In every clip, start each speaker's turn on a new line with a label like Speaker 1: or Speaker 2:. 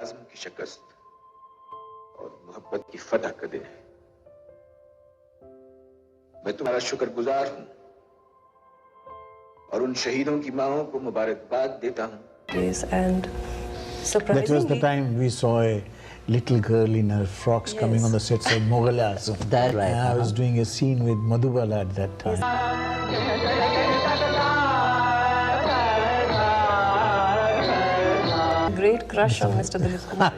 Speaker 1: आज़म की शिकस्त और मोहब्बत की फतह का दिन है। मैं तुम्हारा शुक्रगुजार हूं और उन शहीदों की माओं को मुबारकबाद देता हूं।
Speaker 2: Yes, and surprisingly,
Speaker 3: that was the time we saw a little girl in her frocks coming on the sets of Mugle Aajam.
Speaker 4: That's right.
Speaker 3: And I was doing a scene with Madhubala at that time.
Speaker 2: Great crush on Mr. Dilip Kumar.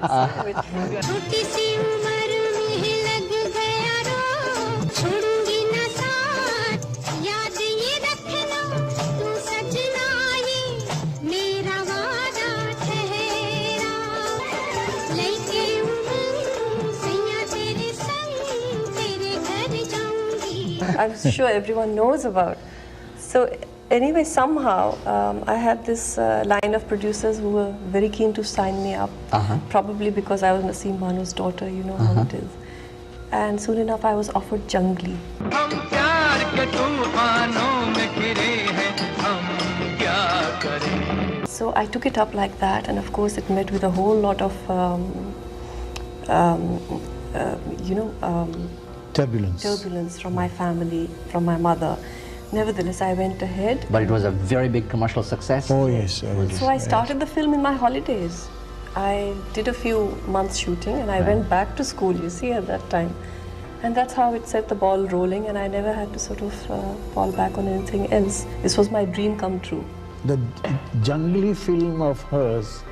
Speaker 2: I'm sure everyone knows about. So anyway, somehow I had this line of producers who were very keen to sign me up, probably because I was Naseem Bano's daughter, you know how it is. And soon enough I was offered Jungli. So I took it up like that, and of course it met with a whole lot of turbulence from my family, from my mother. Nevertheless, I went ahead.
Speaker 4: But it was a very big commercial success.
Speaker 3: Oh yes.
Speaker 2: So I started the film in my holidays. I did a few months shooting, and I went back to school, you see, at that time. And that's how it set the ball rolling, and I never had to sort of fall back on anything else. This was my dream come true.
Speaker 3: The Jungli film of hers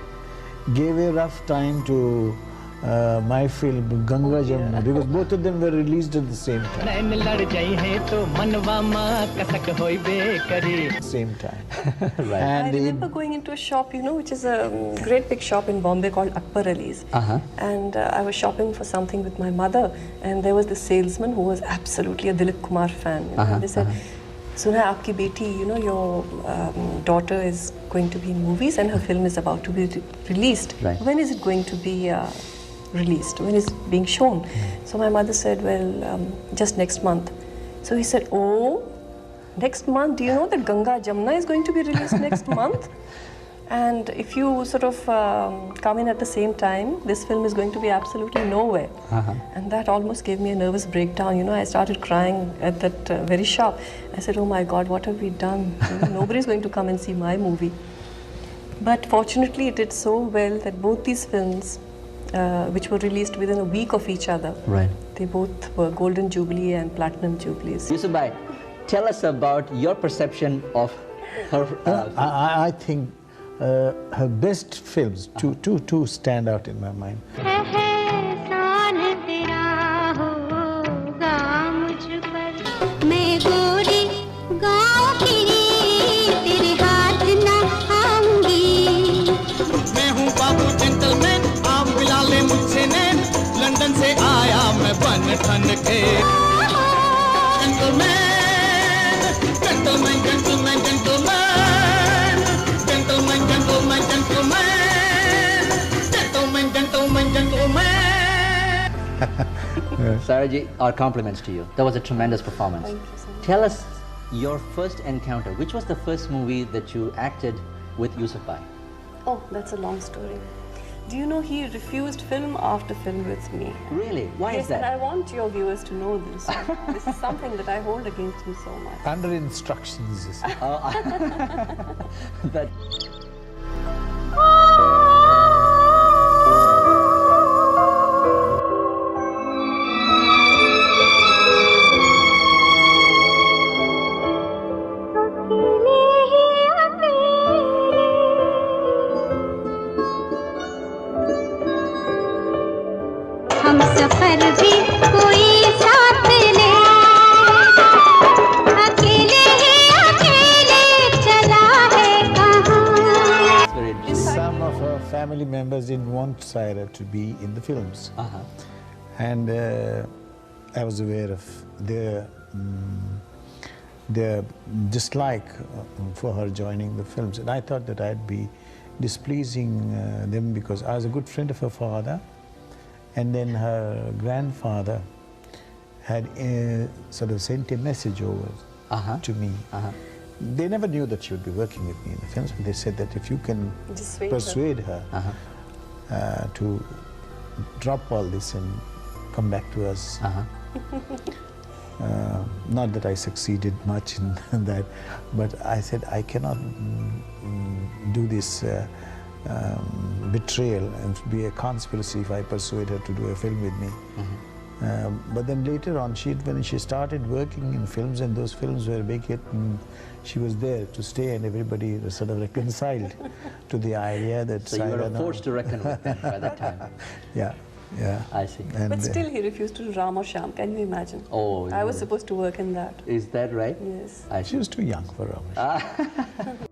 Speaker 3: gave a rough time to my film Ganga Jamuna, because both of them were released at the same time. Same time.
Speaker 4: Right.
Speaker 2: And I remember going into a shop, you know, which is a great big shop in Bombay called Akbar Ali's. And I was shopping for something with my mother, and there was this salesman who was absolutely a Dilip Kumar fan. You know? And they said, Suna, aapki beti, you know, your daughter is going to be in movies and her film is about to be released.
Speaker 4: Right.
Speaker 2: When is it going to be released? When is it being shown? So my mother said, well, just next month. So he said, oh, next month? Do you know that Ganga Jamuna is going to be released next month? And if you sort of come in at the same time, this film is going to be absolutely nowhere. And that almost gave me a nervous breakdown. You know, I started crying at that very shop. I said, oh my God, what have we done? You know, nobody's going to come and see my movie. But fortunately, it did so well that both these films, which were released within a week of each other, they both were Golden Jubilee and Platinum Jubilees.
Speaker 4: Yusuf Bhai, tell us about your perception of her.
Speaker 3: I think her best films, two stand out in my mind.
Speaker 5: London से आया मैं बन ठन के gentleman, gentleman, gentleman, gentleman, gentleman, gentleman, gentleman, gentleman, gentleman, gentleman.
Speaker 4: Saira ji, our compliments to you. That was a tremendous performance.
Speaker 2: Thank you so much.
Speaker 4: Tell us your first encounter. Which was the first movie that you acted with Yusuf Bhai?
Speaker 2: Oh, that's a long story. Do you know he refused film after film with me?
Speaker 4: Really? Why is that?
Speaker 2: And I want your viewers to know this. This is something that I hold against him so much.
Speaker 3: Under instructions.
Speaker 4: But
Speaker 6: हम सफर भी कोई साथ ले अकेले ही अकेले चला है कहाँ.
Speaker 3: Some of her family members didn't want Saira to be in the films. And I was aware of their dislike for her joining the films. And I thought that I'd be displeasing them because I was a good friend of her father. And then her grandfather had sort of sent a message over to me. They never knew that she would be working with me in the films, but they said that if you can persuade her, to drop all this and come back to us. Not that I succeeded much in that, but I said I cannot do this betrayal and be a conspiracy if I persuade her to do a film with me. But then later on, when she started working in films and those films were big hit, and she was there to stay, and everybody was sort of reconciled to the idea that
Speaker 4: So you were forced to reckon with them by that time.
Speaker 3: Yeah, yeah.
Speaker 4: I see.
Speaker 3: And
Speaker 2: But still he refused to do Ram or Shyam. Can you imagine?
Speaker 4: Oh,
Speaker 2: I was supposed to work in that.
Speaker 4: Is that right?
Speaker 2: Yes.
Speaker 4: I
Speaker 3: she
Speaker 4: see.
Speaker 3: was too young for Ramesh.